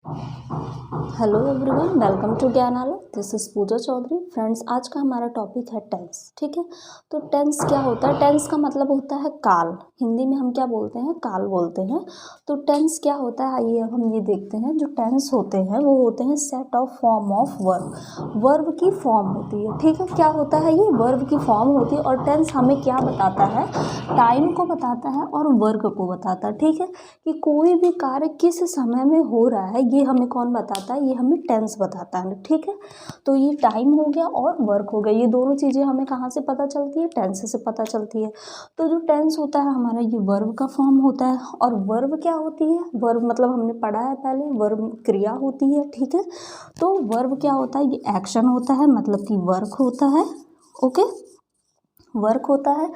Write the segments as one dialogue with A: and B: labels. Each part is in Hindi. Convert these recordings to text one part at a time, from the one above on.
A: Hello everyone, welcome to Gyanalaya. This is Pooja Chaudhary. Friends, आज का हमारा टॉपिक है टेंस। ठीक है, तो टेंस क्या होता है? टेंस का मतलब होता है काल। हिंदी में हम क्या बोलते हैं? काल बोलते हैं। तो टेंस क्या होता है, आइए अब हम ये देखते हैं। जो टेंस होते हैं वो होते हैं set of form of verb. Verb की फॉर्म होती है। ठीक है, क्या होता है? ये वर्ब की फॉर्म होती है। और टेंस हमें क्या बताता है? टाइम को बताता है और वर्क को बताता है। ठीक है, कि कोई भी कार्य किस समय में हो रहा है ये हमें कौन बताता है? ये हमें टेंस बताता है। ठीक है, तो ये टाइम हो गया और वर्क हो गया। ये दोनों चीज़ें हमें कहाँ से पता चलती है? टेंस से पता चलती है। तो जो टेंस होता है हमारा, ये वर्ब का फॉर्म होता है। और वर्ब क्या होती है? वर्ब मतलब हमने पढ़ा है पहले, वर्ब क्रिया होती है। ठीक है, तो वर्ब क्या होता है? ये एक्शन होता है, मतलब कि वर्क होता है। ओके, वर्क होता है।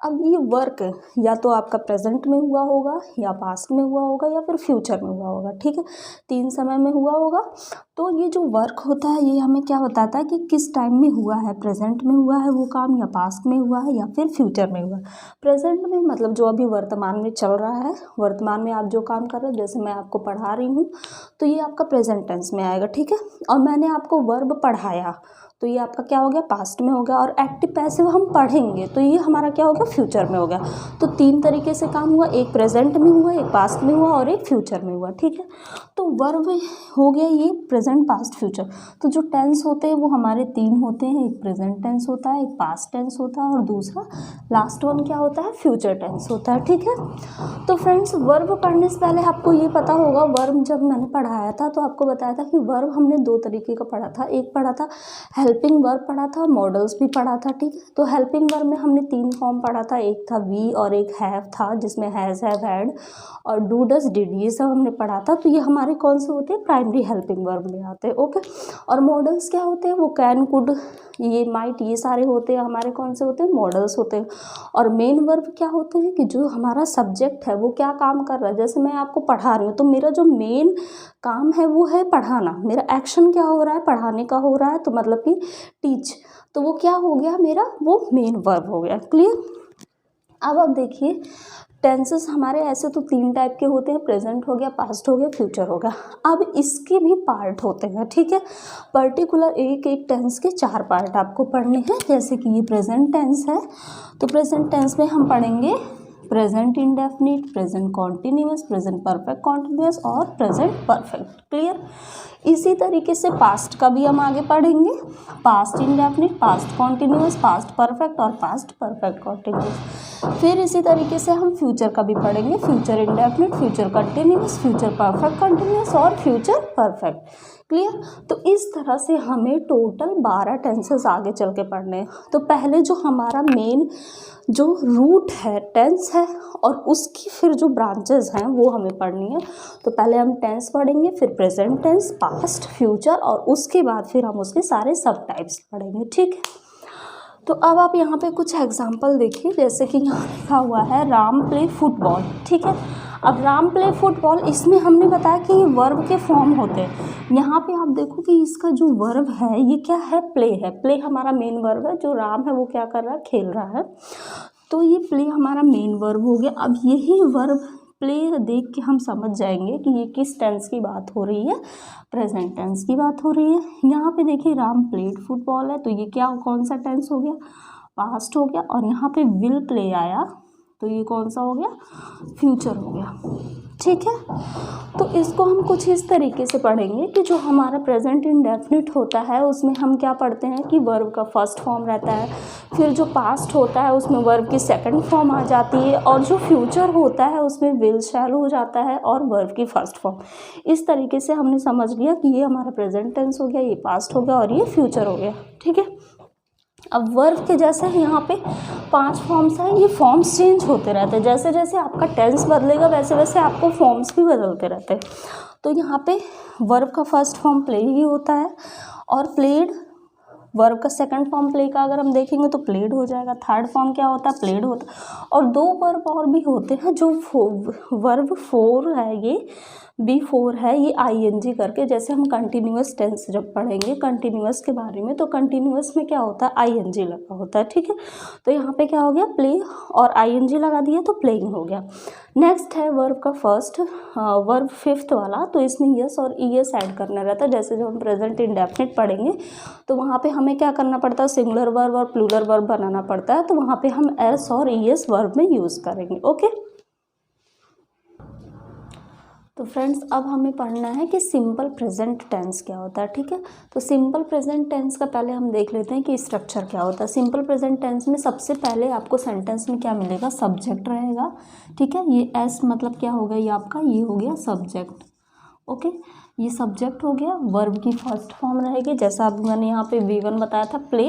A: अब ये वर्क या तो आपका प्रेजेंट में हुआ होगा, या पास्ट में हुआ होगा, या फिर फ्यूचर में हुआ होगा। ठीक है, 3 समय में हुआ होगा। तो ये जो वर्क होता है ये हमें क्या बताता है कि किस टाइम में हुआ है? प्रेजेंट में हुआ है वो काम, या पास्ट में हुआ है, या फिर फ्यूचर में हुआ है। प्रेजेंट में मतलब जो अभी वर्तमान में चल रहा है, वर्तमान में आप जो काम कर रहे हो, जैसे मैं आपको पढ़ा रही हूँ तो ये आपका प्रेजेंट टेंस में आएगा। ठीक है, और मैंने आपको वर्ब पढ़ाया तो ये आपका क्या हो गया? पास्ट में हो गया। और एक्टिव पैसिव हम पढ़ेंगे तो ये हमारा क्या हो गया? फ्यूचर में हो गया। तो 3 तरीके से काम हुआ, एक प्रेजेंट में हुआ, एक पास्ट में हुआ और एक फ्यूचर में हुआ। ठीक है, तो वर्ब हो गया ये प्रेजेंट, पास्ट, फ्यूचर। तो जो टेंस होते हैं वो हमारे 3 होते हैं। एक प्रेजेंट टेंस होता है, एक पास्ट टेंस होता है, और दूसरा लास्ट वन क्या होता है? फ्यूचर टेंस होता है। ठीक है, तो फ्रेंड्स, वर्ब पढ़ने से पहले आपको ये पता होगा, वर्ब जब मैंने पढ़ाया था तो आपको बताया था कि वर्ब हमने 2 तरीके का पढ़ा था। एक पढ़ा था हेल्पिंग वर्ब पढ़ा था, मॉडल्स भी पढ़ा था। ठीक है, तो हेल्पिंग वर्ब में हमने 3 फॉर्म पढ़ा था। एक था वी और एक हैव था, जिसमें हैज़, हैव, हैड और डू, डज, डिड, ये सब हमने पढ़ा था। तो ये हमारे कौन से होते हैं? प्राइमरी हेल्पिंग वर्ब में आते हैं। ओके, और मॉडल्स क्या होते हैं? वो कैन, कुड, ये माइट, ये सारे होते हैं हमारे कौन से होते हैं? मॉडल्स होते हैं। और मेन वर्ब क्या होते हैं? कि जो हमारा सब्जेक्ट है वो क्या काम कर रहा है। जैसे मैं आपको पढ़ा रही हूँ तो मेरा जो मेन काम है वो है पढ़ाना। मेरा एक्शन क्या हो रहा है? पढ़ाने का हो रहा है, तो मतलब कि टीच। तो वो क्या हो गया मेरा? वो मेन वर्ब हो गया। क्लियर? अब आप देखिए, टेंसेस हमारे ऐसे तो 3 टाइप के होते हैं। प्रेजेंट हो गया, पास्ट हो गया, फ्यूचर हो गया। अब इसके भी पार्ट होते हैं। ठीक है, पर्टिकुलर एक एक टेंस के 4 पार्ट आपको पढ़ने हैं। जैसे कि ये प्रेजेंट टेंस है, तो प्रेजेंट टेंस में हम पढ़ेंगे present indefinite, present continuous, present perfect continuous और प्रेजेंट परफेक्ट। क्लियर? इसी तरीके से पास्ट का भी हम आगे पढ़ेंगे। Past indefinite, past continuous, past perfect और पास्ट परफेक्ट कॉन्टिन्यूअस। फिर इसी तरीके से हम फ्यूचर का भी पढ़ेंगे। Future indefinite, future continuous, future perfect continuous और फ्यूचर परफेक्ट। क्लियर? तो इस तरह से हमें टोटल 12 टेंसेस आगे चल के पढ़ने हैं। तो पहले जो हमारा मेन जो रूट है टेंस है, और उसकी फिर जो ब्रांचेस हैं वो हमें पढ़नी है। तो पहले हम टेंस पढ़ेंगे, फिर प्रेजेंट टेंस, पास्ट, फ्यूचर, और उसके बाद फिर हम उसके सारे सब टाइप्स पढ़ेंगे। ठीक है, तो अब आप यहाँ पे कुछ एग्जाम्पल देखिए। जैसे कि यहाँ लिखा हुआ है राम प्ले फुटबॉल। ठीक है, अब राम प्ले फुटबॉल, इसमें हमने बताया कि ये वर्ब के फॉर्म होते हैं। यहाँ पे आप देखो कि इसका जो वर्ब है ये क्या है? प्ले है। प्ले हमारा मेन वर्ब है। जो राम है वो क्या कर रहा है? खेल रहा है। तो ये प्ले हमारा मेन वर्ब हो गया। अब यही वर्ब प्ले देख के हम समझ जाएंगे कि ये किस टेंस की बात हो रही है? प्रेजेंट टेंस की बात हो रही है। यहाँ पे देखिए राम प्लेड फुटबॉल है, तो ये क्या, कौन सा टेंस हो गया? पास्ट हो गया। और यहाँ पे विल प्ले आया तो ये कौन सा हो गया? फ्यूचर हो गया। ठीक है, तो इसको हम कुछ इस तरीके से पढ़ेंगे कि जो हमारा प्रेजेंट इंडेफिनिट होता है उसमें हम क्या पढ़ते हैं कि वर्ब का फर्स्ट फॉर्म रहता है। फिर जो पास्ट होता है उसमें वर्ब की सेकंड फॉर्म आ जाती है। और जो फ्यूचर होता है उसमें विल, शैल हो जाता है और वर्ब की फर्स्ट फॉर्म। इस तरीके से हमने समझ लिया कि ये हमारा प्रेजेंट टेंस हो गया, ये पास्ट हो गया और ये फ्यूचर हो गया। ठीक है, अब वर्ब के जैसे यहाँ पे 5 फॉर्म्स हैं। ये फॉर्म्स चेंज होते रहते हैं। जैसे जैसे आपका टेंस बदलेगा वैसे वैसे आपको फॉर्म्स भी बदलते रहते हैं। तो यहाँ पे वर्ब का फर्स्ट फॉर्म प्ले ही होता है, और प्लेड वर्ब का सेकंड फॉर्म प्ले का अगर हम देखेंगे तो प्लेड हो जाएगा। थर्ड फॉर्म क्या होता है? प्लेड होता है। और 2 वर्ब और भी होते हैं जो वर्ब 4 है, ये B4 है ये ING करके, जैसे हम कंटिन्यूअस टेंस जब पढ़ेंगे कंटिन्यूअस के बारे में, तो कंटिन्यूअस में क्या होता है, ING लगा होता है, ठीक है। तो यहाँ पे क्या हो गया, प्ले और ING लगा दिया तो प्लेइंग हो गया। नेक्स्ट है वर्ब का फर्स्ट, वर्ब फिफ्थ वाला, तो इसमें यस और ES ऐड करना रहता है। जैसे जब हम प्रेजेंट इंडेफिनिट पढ़ेंगे तो वहाँ पे हमें क्या करना पड़ता है, सिंगुलर वर्ब और प्लूरल वर्ब बनाना पड़ता है, तो वहाँ पे हम S और ES वर्ब में यूज़ करेंगे, ओके। तो फ्रेंड्स अब हमें पढ़ना है कि सिंपल प्रेजेंट टेंस क्या होता है, ठीक है। तो सिंपल प्रेजेंट टेंस का पहले हम देख लेते हैं कि स्ट्रक्चर क्या होता है। सिंपल प्रेजेंट टेंस में सबसे पहले आपको सेंटेंस में क्या मिलेगा, सब्जेक्ट रहेगा, ठीक है। ये एस मतलब क्या होगा, ये आपका ये हो गया सब्जेक्ट, ओके। ये सब्जेक्ट हो गया। वर्ब की फर्स्ट फॉर्म रहेगी, जैसा अभी मैंने यहाँ पे V1 बताया था, प्ले,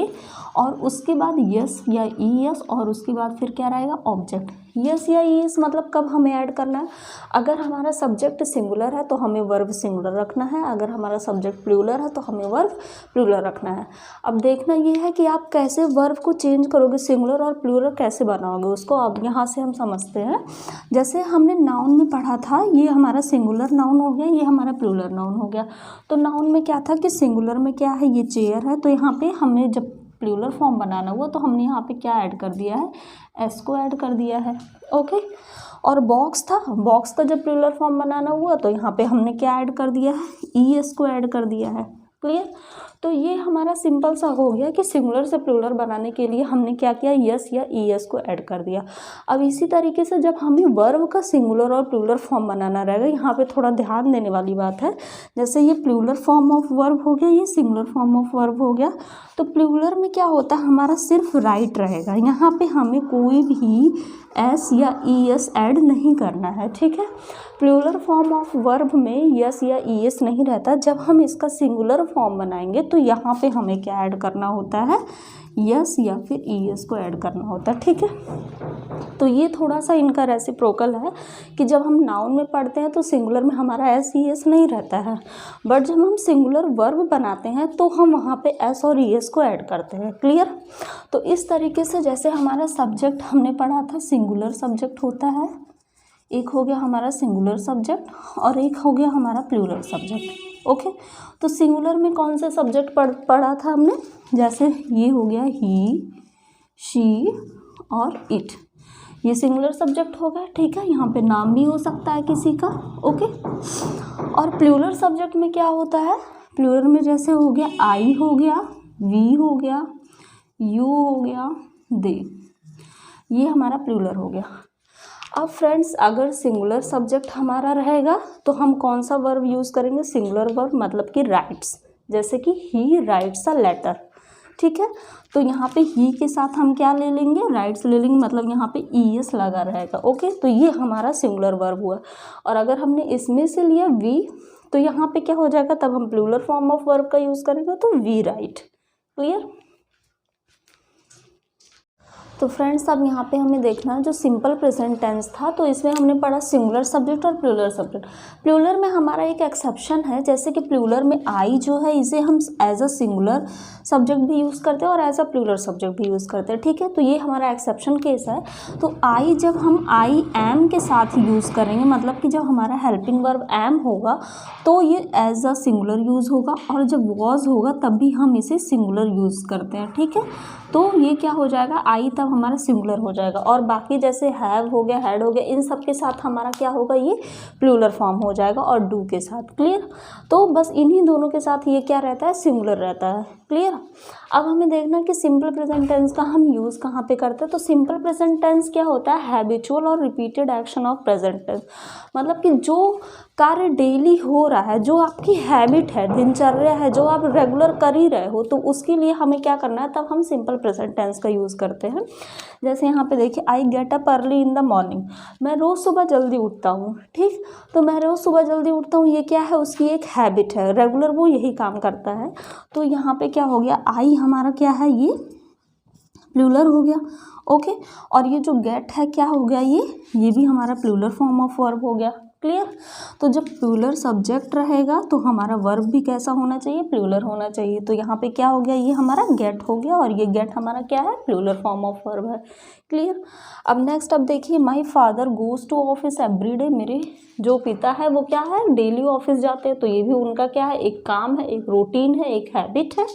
A: और उसके बाद यस या ES, और उसके बाद फिर क्या रहेगा, ऑब्जेक्ट। यस या ES मतलब कब हमें ऐड करना है, अगर हमारा सब्जेक्ट सिंगुलर है तो हमें वर्ब सिंगुलर रखना है, अगर हमारा सब्जेक्ट प्लूरल है तो हमें वर्ब प्लूरल रखना है। अब देखना ये है कि आप कैसे वर्ब को चेंज करोगे, सिंगुलर और प्लूरल कैसे बनाओगे उसको, अब यहाँ से हम समझते हैं। जैसे हमने नाउन में पढ़ा था, ये हमारा सिंगुलर नाउन हो गया, ये हमारा प्लूरल नाउन हो गया। तो नाउन में क्या था कि सिंगुलर में क्या है, ये चेयर है, तो यहाँ पे हमें जब प्लूरल फॉर्म बनाना हुआ तो हमने यहाँ पे क्या ऐड कर दिया है, एस को ऐड कर दिया है, ओके। और बॉक्स था, बॉक्स का जब प्लूरल फॉर्म बनाना हुआ तो यहाँ पे हमने क्या ऐड कर दिया है, ES को ऐड कर दिया है, क्लियर। तो ये हमारा सिंपल सा हो गया कि सिंगुलर से प्लूरल बनाने के लिए हमने क्या किया, यस या ES को ऐड कर दिया। अब इसी तरीके से जब हमें वर्ब का सिंगुलर और प्लूरल फॉर्म बनाना रहेगा, यहाँ पे थोड़ा ध्यान देने वाली बात है। जैसे ये प्लूरल फॉर्म ऑफ वर्ब हो गया, ये सिंगुलर फॉर्म ऑफ वर्ब हो गया। तो प्लूरल में क्या होता है, हमारा सिर्फ राइट रहेगा, यहाँ पे हमें कोई भी S या ES ऐड नहीं करना है, ठीक है। प्लूरल फॉर्म ऑफ वर्ब में यस या ES नहीं रहता। जब हम इसका सिंगुलर फॉर्म बनाएंगे तो यहाँ पे हमें क्या ऐड करना होता है, यस या फिर ES को ऐड करना होता है, ठीक है। तो ये थोड़ा सा इनका रेसिप्रोकल है कि जब हम नाउन में पढ़ते हैं तो सिंगुलर में हमारा S ES नहीं रहता है, बट जब हम सिंगुलर वर्ब बनाते हैं तो हम वहाँ पे S और ES को ऐड करते हैं, क्लियर। तो इस तरीके से जैसे हमारा सब्जेक्ट हमने पढ़ा था, सिंगुलर सब्जेक्ट होता है, एक हो गया हमारा सिंगुलर सब्जेक्ट और एक हो गया हमारा प्लूरल सब्जेक्ट, ओके। तो सिंगुलर में कौन से सब्जेक्ट पढ़ा था हमने, जैसे ये हो गया ही, शी और इट, ये सिंगुलर सब्जेक्ट हो गया, ठीक है। यहाँ पे नाम भी हो सकता है किसी का, ओके। और प्लूरल सब्जेक्ट में क्या होता है, प्लूरल में जैसे हो गया आई हो गया, वी हो गया, यू हो गया, दे, ये हमारा प्लूरल हो गया। अब फ्रेंड्स अगर सिंगुलर सब्जेक्ट हमारा रहेगा तो हम कौन सा वर्ब यूज़ करेंगे, सिंगुलर वर्ब, मतलब कि राइट्स, जैसे कि ही राइट्स अ लेटर, ठीक है। तो यहाँ पे ही के साथ हम क्या ले लेंगे, राइट्स ले लेंगे, मतलब यहाँ पे ES लगा रहेगा, ओके। तो ये हमारा सिंगुलर वर्ब हुआ। और अगर हमने इसमें से लिया वी, तो यहाँ पे क्या हो जाएगा, तब हम प्लूरल फॉर्म ऑफ वर्ब का यूज़ करेंगे, तो वी राइट, क्लियर। तो फ्रेंड्स अब यहाँ पे हमें देखना है जो सिंपल प्रेजेंट टेंस था, तो इसमें हमने पढ़ा सिंगुलर सब्जेक्ट और प्लूरल सब्जेक्ट। प्लूरल में हमारा एक एक्सेप्शन है, जैसे कि प्लूरल में आई जो है इसे हम एज अ सिंगुलर सब्जेक्ट भी यूज़ करते हैं और एज अ प्लूरल सब्जेक्ट भी यूज़ करते हैं, ठीक है। तो ये हमारा एक्सेप्शन केस है। तो आई जब हम आई एम के साथ यूज़ करेंगे, मतलब कि जब हमारा हेल्पिंग वर्ब एम होगा तो ये एज अ सिंगुलर यूज़ होगा, और जब वॉज होगा तब भी हम इसे सिंगुलर यूज़ करते हैं, ठीक है। तो ये क्या हो जाएगा, आई तब हमारा सिंगुलर हो जाएगा, और बाकी जैसे हैव हो गया, हैड हो गया, इन सब के साथ हमारा क्या होगा, ये प्लूरल फॉर्म हो जाएगा, और डू के साथ, क्लियर। तो बस इन्हीं दोनों के साथ ये क्या रहता है, सिंगुलर रहता है, क्लियर। अब हमें देखना कि सिंपल प्रेजेंट टेंस का हम यूज़ कहाँ पे करते हैं। तो सिंपल प्रेजेंट टेंस क्या होता है, हैबिचुअल और repeated action of present tense, मतलब कि जो कार्य डेली हो रहा है, जो आपकी हैबिट है, दिनचर्या है, जो आप रेगुलर कर ही रहे हो, तो उसके लिए हमें क्या करना है, तब हम सिंपल प्रेजेंट टेंस का यूज़ करते हैं। जैसे यहाँ पे देखिए, I get up early in the morning, मैं रोज़ सुबह जल्दी उठता हूँ, ठीक। तो मैं रोज़ सुबह जल्दी उठता हूँ, ये क्या है, उसकी एक हैबिट है, रेगुलर वो यही काम करता है। तो यहाँ पे क्या हो गया, आई हमारा क्या है, ये प्लूरल हो गया, ओके। और ये जो गेट है क्या हो गया, ये भी हमारा प्लूरल फॉर्म ऑफ वर्ब हो गया, क्लियर। तो जब प्लूरल सब्जेक्ट रहेगा तो हमारा वर्ब भी कैसा होना चाहिए, प्लूरल होना चाहिए। तो यहाँ पे क्या हो गया, ये हमारा गेट हो गया, और ये गेट हमारा क्या है, प्लूरल फॉर्म ऑफ वर्ब है, क्लियर। अब नेक्स्ट अब देखिए, my father goes to office every day, मेरे जो पिता है वो क्या है, डेली ऑफिस जाते हैं, तो ये भी उनका क्या है, एक काम है, एक रूटीन है, एक हैबिट है।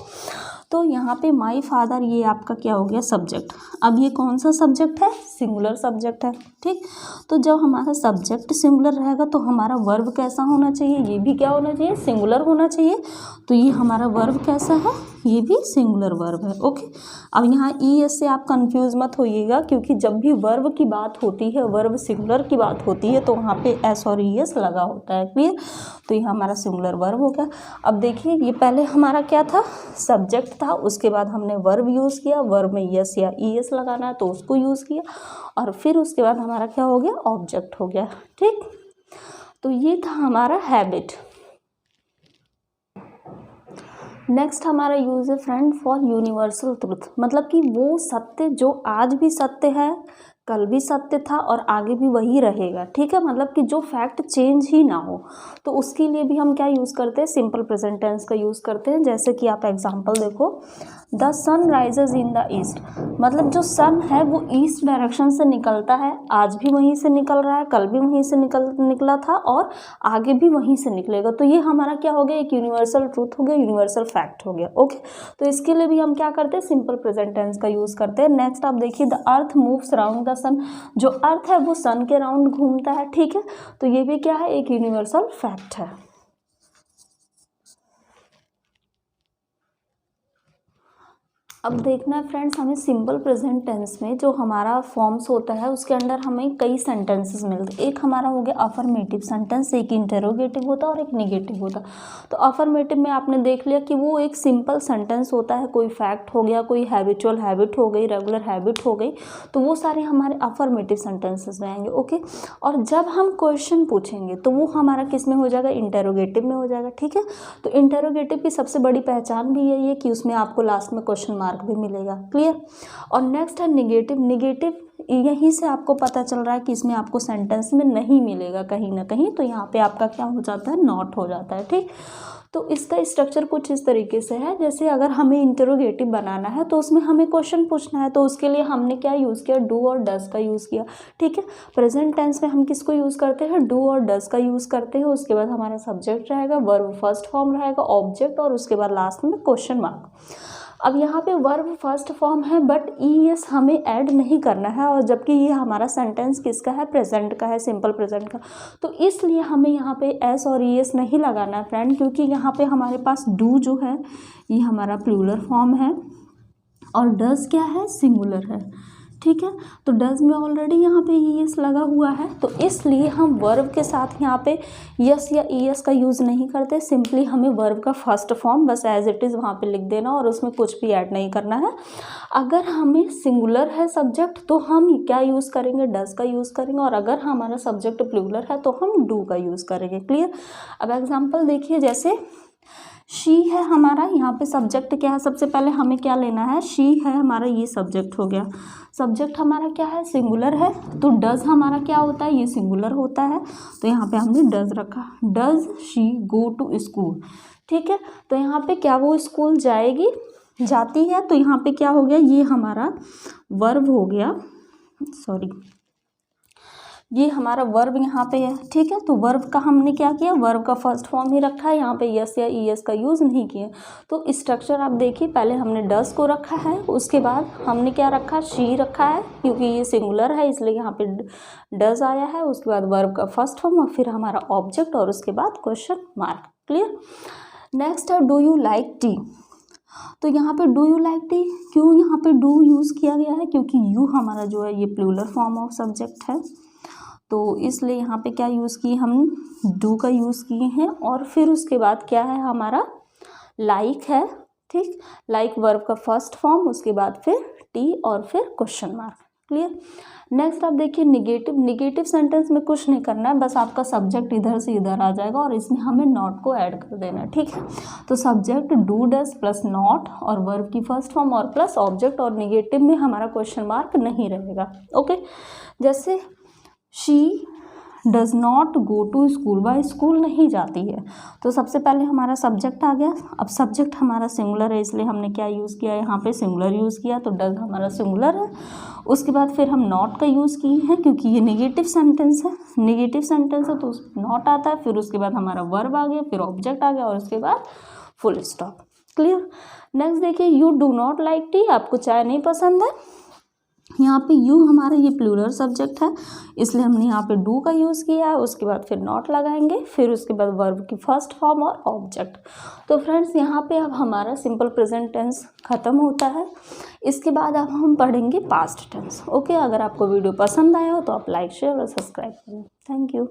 A: तो यहाँ पे माय फादर ये आपका क्या हो गया, सब्जेक्ट। अब ये कौन सा सब्जेक्ट है, सिंगुलर सब्जेक्ट है, ठीक। तो जब हमारा सब्जेक्ट सिंगुलर रहेगा तो हमारा वर्ब कैसा होना चाहिए, ये भी क्या होना चाहिए, सिंगुलर होना चाहिए। तो ये हमारा वर्ब कैसा है, ये भी सिंगुलर वर्ब है, ओके। अब यहाँ ES से आप कंफ्यूज मत होइएगा, क्योंकि जब भी वर्ब की बात होती है, वर्ब सिंगुलर की बात होती है, तो वहाँ पे S और ES लगा होता है, क्लियर। तो ये हमारा सिंगुलर वर्ब हो गया। अब देखिए ये पहले हमारा क्या था, सब्जेक्ट था, उसके बाद हमने वर्ब यूज़ किया, वर्ब में यस या ES लगाना है तो उसको यूज़ किया, और फिर उसके बाद हमारा क्या हो गया, ऑब्जेक्ट हो गया, ठीक। तो ये था हमारा हैबिट। नेक्स्ट हमारा यूज है फ्रेंड फॉर यूनिवर्सल ट्रुथ, मतलब कि वो सत्य जो आज भी सत्य है, कल भी सत्य था और आगे भी वही रहेगा, ठीक है। मतलब कि जो फैक्ट चेंज ही ना हो, तो उसके लिए भी हम क्या यूज़ करते हैं, सिंपल प्रेजेंट टेंस का यूज़ करते हैं। जैसे कि आप एग्जांपल देखो, the sun rises in the east, मतलब जो सन है वो ईस्ट डायरेक्शन से निकलता है, आज भी वहीं से निकल रहा है, कल भी वहीं से निकला था और आगे भी वहीं से निकलेगा। तो ये हमारा क्या हो गया, एक यूनिवर्सल ट्रूथ हो गया, यूनिवर्सल फैक्ट हो गया, ओके। तो इसके लिए भी हम क्या करते हैं, सिंपल प्रेजेंट टेंस का यूज़ करते हैं। नेक्स्ट आप देखिए, the earth moves around the sun, जो अर्थ है वो सन के राउंड घूमता है, ठीक है। तो ये भी क्या है, एक यूनिवर्सल फैक्ट है। अब देखना है फ्रेंड्स, हमें सिंपल प्रेजेंट टेंस में जो हमारा फॉर्म्स होता है उसके अंदर हमें कई सेंटेंसेस मिलते हैं। एक हमारा हो गया अफर्मेटिव सेंटेंस, एक इंटरोगेटिव होता है और एक निगेटिव होता है। तो अफर्मेटिव में आपने देख लिया कि वो एक सिंपल सेंटेंस होता है, कोई फैक्ट हो गया, कोई हैबिचुअल हैबिट हो गई, रेगुलर हैबिट हो गई, तो वो सारे हमारे अफर्मेटिव सेंटेंसेस में आएंगे, ओके। और जब हम क्वेश्चन पूछेंगे तो वो हमारा किस में हो जाएगा, इंटरोगेटिव में हो जाएगा, ठीक है। तो इंटरोगेटिव की सबसे बड़ी पहचान भी यही है कि उसमें आपको लास्ट में क्वेश्चन मार्क भी मिलेगा, क्लियर। और नेक्स्ट है निगेटिव। निगेटिव यहीं से आपको पता चल रहा है कि इसमें आपको सेंटेंस में नहीं मिलेगा कहीं ना कहीं, तो यहाँ पे आपका क्या हो जाता है, नॉट हो जाता है, ठीक। तो इसका स्ट्रक्चर कुछ इस तरीके से है, जैसे अगर हमें इंटरोगेटिव बनाना है तो उसमें हमें क्वेश्चन पूछना है, तो उसके लिए हमने क्या यूज़ किया, डू और डज का यूज़ किया, ठीक है। प्रेजेंट टेंस में हम किसको यूज़ करते हैं, डू और डज का यूज़ करते हैं। उसके बाद हमारा सब्जेक्ट रहेगा, वर्ब फर्स्ट फॉर्म रहेगा, ऑब्जेक्ट, और उसके बाद लास्ट में क्वेश्चन मार्क। अब यहाँ पे वर्ब फर्स्ट फॉर्म है, बट ES हमें ऐड नहीं करना है, और जबकि ये हमारा सेंटेंस किसका है, प्रेजेंट का है, सिंपल प्रेजेंट का। तो इसलिए हमें यहाँ पे S और ES नहीं लगाना है फ्रेंड, क्योंकि यहाँ पे हमारे पास डू जो है ये हमारा प्लूरल फॉर्म है और डज क्या है, सिंगुलर है, ठीक है। तो डज में ऑलरेडी यहाँ पे ES लगा हुआ है, तो इसलिए हम वर्ब के साथ यहाँ पे यस या ES का यूज़ नहीं करते। सिंपली हमें वर्ब का फर्स्ट फॉर्म बस एज इट इज़ वहाँ पे लिख देना और उसमें कुछ भी ऐड नहीं करना है। अगर हमें सिंगुलर है सब्जेक्ट तो हम क्या यूज़ करेंगे, डज का यूज़ करेंगे, और अगर हमारा सब्जेक्ट प्लूरल है तो हम डू का यूज़ करेंगे, क्लियर। अब एग्जाम्पल देखिए, जैसे शी है हमारा, यहाँ पे सब्जेक्ट क्या है, सबसे पहले हमें क्या लेना है, शी है हमारा, ये सब्जेक्ट हो गया। सब्जेक्ट हमारा क्या है, सिंगुलर है, तो डज हमारा क्या होता है, ये सिंगुलर होता है, तो यहाँ पे हमने डज रखा। Does she go to school, ठीक है। तो यहाँ पे क्या वो स्कूल जाएगी, जाती है, तो यहाँ पे क्या हो गया, ये हमारा वर्ब हो गया, सॉरी ये हमारा वर्ब यहाँ पे है, ठीक है। तो वर्ब का हमने क्या किया, वर्ब का फर्स्ट फॉर्म ही रखा है, यहाँ पे यस या ES का यूज़ नहीं किया। तो स्ट्रक्चर आप देखिए, पहले हमने डस को रखा है, उसके बाद हमने क्या रखा, शी रखा है, क्योंकि ये सिंगुलर है इसलिए यहाँ पे डस आया है, उसके बाद वर्ब का फर्स्ट फॉर्म और फिर हमारा ऑब्जेक्ट और उसके बाद क्वेश्चन मार्क, क्लियर। नेक्स्ट है डू यू लाइक टी। तो यहाँ पे डू यू लाइक टी, क्यों यहाँ पे डू यूज़ किया गया है, क्योंकि यू हमारा जो है ये प्लूरल फॉर्म ऑफ सब्जेक्ट है, तो इसलिए यहाँ पे क्या यूज़ किए, हम डू का यूज़ किए हैं। और फिर उसके बाद क्या है हमारा, लाइक है, ठीक। लाइक वर्ब का फर्स्ट फॉर्म, उसके बाद फिर टी और फिर क्वेश्चन मार्क, क्लियर। नेक्स्ट आप देखिए निगेटिव। निगेटिव सेंटेंस में कुछ नहीं करना है, बस आपका सब्जेक्ट इधर से इधर आ जाएगा और इसमें हमें नॉट को ऐड कर देना है, ठीक है। तो subject do does plus not और वर्ब की फर्स्ट फॉर्म और प्लस ऑब्जेक्ट, और निगेटिव में हमारा क्वेश्चन मार्क नहीं रहेगा, ओके। जैसे she does not go to school, वह स्कूल नहीं जाती है। तो सबसे पहले हमारा सब्जेक्ट आ गया। अब सब्जेक्ट हमारा सिंगुलर है, इसलिए हमने क्या यूज़ किया, यहाँ पे सिंगुलर यूज़ किया, तो डज़ हमारा सिंगुलर है। उसके बाद फिर हम नॉट का यूज़ किए हैं, क्योंकि ये नेगेटिव सेंटेंस है, नेगेटिव सेंटेंस है तो नॉट आता है। फिर उसके बाद हमारा वर्ब आ गया, फिर ऑब्जेक्ट आ गया, और उसके बाद फुल स्टॉप। क्लियर। नेक्स्ट देखिए, you do not like T, आपको चाय नहीं पसंद है। यहाँ पे यू हमारा ये प्लूरल सब्जेक्ट है, इसलिए हमने यहाँ पे डू का यूज़ किया है। उसके बाद फिर नॉट लगाएंगे, फिर उसके बाद वर्ब की फर्स्ट फॉर्म और ऑब्जेक्ट। तो फ्रेंड्स यहाँ पे अब हमारा सिंपल प्रेजेंट टेंस ख़त्म होता है। इसके बाद अब हम पढ़ेंगे पास्ट टेंस। ओके, अगर आपको वीडियो पसंद आया हो तो आप लाइक शेयर और सब्सक्राइब करें। Thank you.